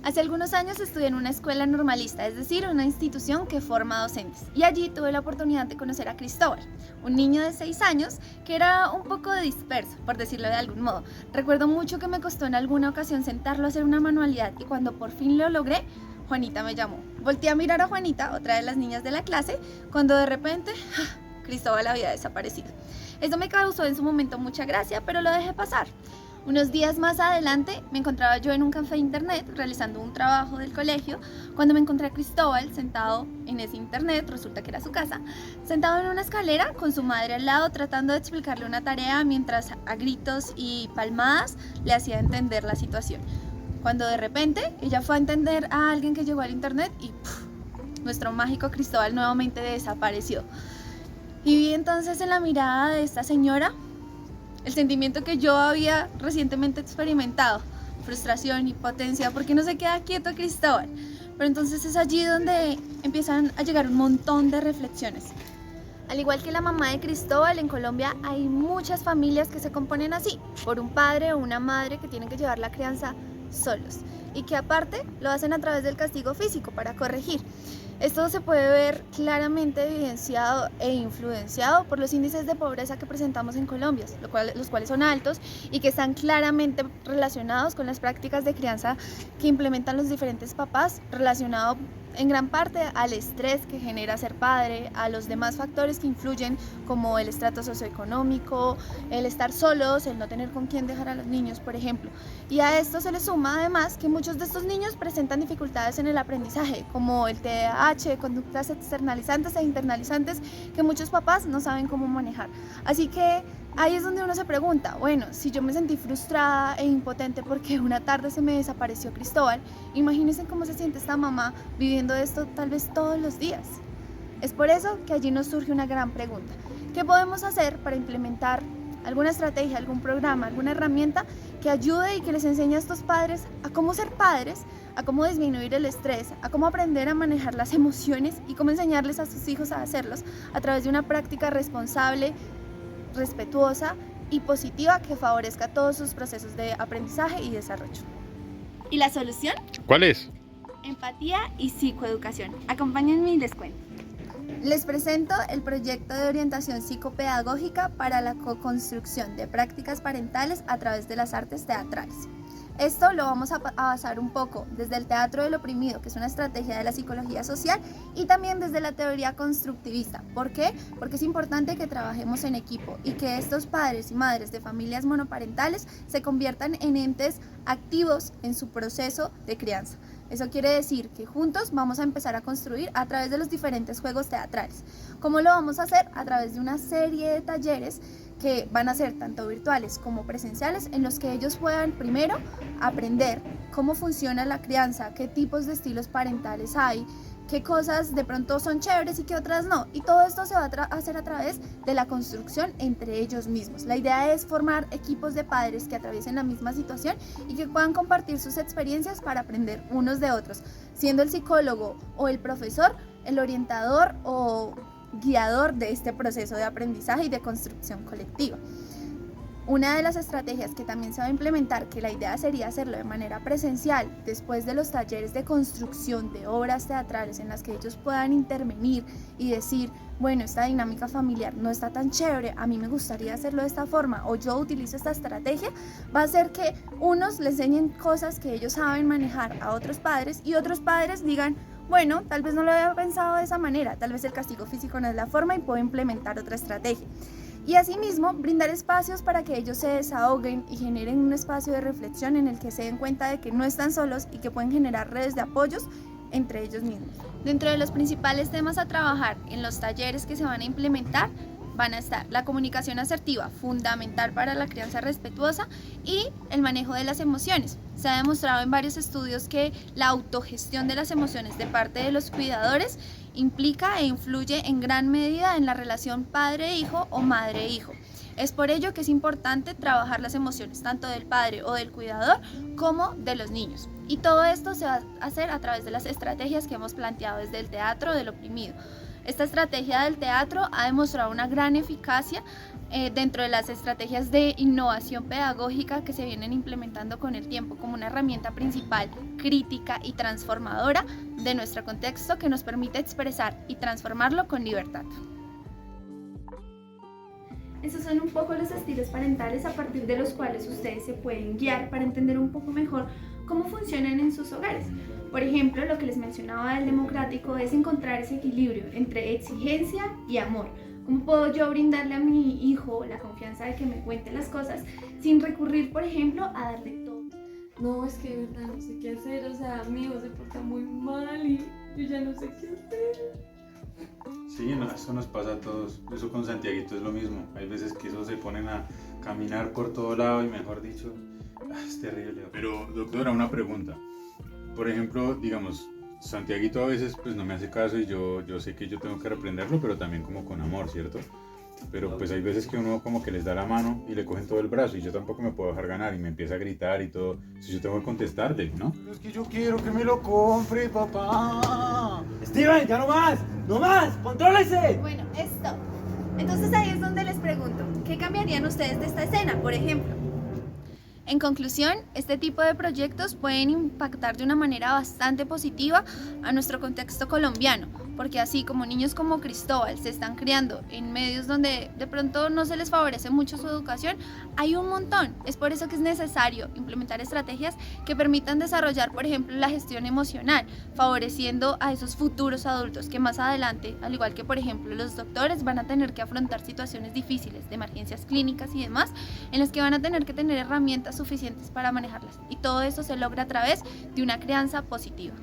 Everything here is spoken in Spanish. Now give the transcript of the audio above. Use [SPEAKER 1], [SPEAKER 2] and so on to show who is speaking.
[SPEAKER 1] Hace algunos años estudié en una escuela normalista, es decir, una institución que forma docentes. Y allí tuve la oportunidad de conocer a Cristóbal, un niño de 6 años que era un poco disperso, por decirlo de algún modo. Recuerdo mucho que me costó en alguna ocasión sentarlo a hacer una manualidad y cuando por fin lo logré, Juanita me llamó. Volté a mirar a Juanita, otra de las niñas de la clase, cuando de repente Cristóbal había desaparecido. Eso me causó en su momento mucha gracia, pero lo dejé pasar. Unos días más adelante me encontraba yo en un café de internet realizando un trabajo del colegio cuando me encontré a Cristóbal sentado en ese internet, resulta que era su casa, sentado en una escalera con su madre al lado tratando de explicarle una tarea mientras a gritos y palmadas le hacía entender la situación. Cuando de repente ella fue a entender a alguien que llegó al internet y nuestro mágico Cristóbal nuevamente desapareció. Y vi entonces en la mirada de esta señora el sentimiento que yo había recientemente experimentado, frustración, impotencia, porque no se queda quieto Cristóbal. Pero entonces es allí donde empiezan a llegar un montón de reflexiones. Al igual que la mamá de Cristóbal, en Colombia hay muchas familias que se componen así, por un padre o una madre que tienen que llevar la crianza solos y que aparte lo hacen a través del castigo físico para corregir. Esto se puede ver claramente evidenciado e influenciado por los índices de pobreza que presentamos en Colombia, los cuales son altos y que están claramente relacionados con las prácticas de crianza que implementan los diferentes papás, relacionado en gran parte al estrés que genera ser padre, a los demás factores que influyen como el estrato socioeconómico, el estar solos, el no tener con quién dejar a los niños, por ejemplo. Y a esto se le suma además que muchos de estos niños presentan dificultades en el aprendizaje, como el TDAH, conductas externalizantes e internalizantes que muchos papás no saben cómo manejar. Así que ahí es donde uno se pregunta, bueno, si yo me sentí frustrada e impotente porque una tarde se me desapareció Cristóbal, imagínense cómo se siente esta mamá viviendo esto tal vez todos los días. Es por eso que allí nos surge una gran pregunta. ¿Qué podemos hacer para implementar alguna estrategia, algún programa, alguna herramienta que ayude y que les enseñe a estos padres a cómo ser padres, a cómo disminuir el estrés, a cómo aprender a manejar las emociones y cómo enseñarles a sus hijos a hacerlos a través de una práctica responsable, respetuosa y positiva que favorezca todos sus procesos de aprendizaje y desarrollo? ¿Y la solución?
[SPEAKER 2] ¿Cuál es?
[SPEAKER 1] Empatía y psicoeducación. Acompáñenme y les cuento. Les presento el proyecto de orientación psicopedagógica para la co-construcción de prácticas parentales a través de las artes teatrales. Esto lo vamos a basar un poco desde el teatro del oprimido, que es una estrategia de la psicología social, y también desde la teoría constructivista. ¿Por qué? Porque es importante que trabajemos en equipo y que estos padres y madres de familias monoparentales se conviertan en entes activos en su proceso de crianza. Eso quiere decir que juntos vamos a empezar a construir a través de los diferentes juegos teatrales. ¿Cómo lo vamos a hacer? A través de una serie de talleres que van a ser tanto virtuales como presenciales, en los que ellos puedan primero aprender cómo funciona la crianza, qué tipos de estilos parentales hay, qué cosas de pronto son chéveres y qué otras no. Y todo esto se va a hacer a través de la construcción entre ellos mismos. La idea es formar equipos de padres que atraviesen la misma situación y que puedan compartir sus experiencias para aprender unos de otros, siendo el psicólogo o el profesor el orientador o guiador de este proceso de aprendizaje y de construcción colectiva. Una de las estrategias que también se va a implementar, que la idea sería hacerlo de manera presencial, después de los talleres de construcción de obras teatrales en las que ellos puedan intervenir y decir, bueno, esta dinámica familiar no está tan chévere, a mí me gustaría hacerlo de esta forma, o yo utilizo esta estrategia, va a hacer que unos le enseñen cosas que ellos saben manejar a otros padres y otros padres digan, bueno, tal vez no lo había pensado de esa manera, tal vez el castigo físico no es la forma y puedo implementar otra estrategia. Y asimismo, brindar espacios para que ellos se desahoguen y generen un espacio de reflexión en el que se den cuenta de que no están solos y que pueden generar redes de apoyos entre ellos mismos. Dentro de los principales temas a trabajar en los talleres que se van a implementar, van a estar la comunicación asertiva, fundamental para la crianza respetuosa, y el manejo de las emociones. Se ha demostrado en varios estudios que la autogestión de las emociones de parte de los cuidadores implica e influye en gran medida en la relación padre-hijo o madre-hijo. Es por ello que es importante trabajar las emociones tanto del padre o del cuidador como de los niños. Y todo esto se va a hacer a través de las estrategias que hemos planteado desde el teatro del oprimido. Esta estrategia del teatro ha demostrado una gran eficacia dentro de las estrategias de innovación pedagógica que se vienen implementando con el tiempo como una herramienta principal, crítica y transformadora de nuestro contexto que nos permite expresar y transformarlo con libertad. Esos son un poco los estilos parentales a partir de los cuales ustedes se pueden guiar para entender un poco mejor cómo funcionan en sus hogares. Por ejemplo, lo que les mencionaba del democrático es encontrar ese equilibrio entre exigencia y amor. ¿Cómo puedo yo brindarle a mi hijo la confianza de que me cuente las cosas sin recurrir, por ejemplo, a darle todo?
[SPEAKER 2] No, es que de verdad no sé qué hacer, o sea, mi hijo se porta muy mal y yo ya no sé qué hacer.
[SPEAKER 3] Sí, no, eso nos pasa a todos. Eso con Santiaguito es lo mismo. Hay veces que esos se ponen a caminar por todo lado y mejor dicho, es terrible. Pero, doctora, una pregunta. Por ejemplo, digamos, Santiaguito a veces pues no me hace caso y yo sé que yo tengo que reprenderlo, pero también como con amor, ¿cierto? Pero pues hay veces que uno como que les da la mano y le cogen todo el brazo y yo tampoco me puedo dejar ganar y me empieza a gritar y todo. Si yo tengo que contestarle, ¿no?
[SPEAKER 4] Pero es que yo quiero que me lo compre, papá. Steven, ya no más, no más, contrólese.
[SPEAKER 1] Bueno, stop. Entonces ahí es donde les pregunto, ¿qué cambiarían ustedes de esta escena, por ejemplo? En conclusión, este tipo de proyectos pueden impactar de una manera bastante positiva a nuestro contexto colombiano, porque así como niños como Cristóbal se están criando en medios donde de pronto no se les favorece mucho su educación, hay un montón. Es por eso que es necesario implementar estrategias que permitan desarrollar, por ejemplo, la gestión emocional, favoreciendo a esos futuros adultos que más adelante, al igual que por ejemplo los doctores, van a tener que afrontar situaciones difíciles de emergencias clínicas y demás, en las que van a tener que tener herramientas suficientes para manejarlas. Y todo eso se logra a través de una crianza positiva.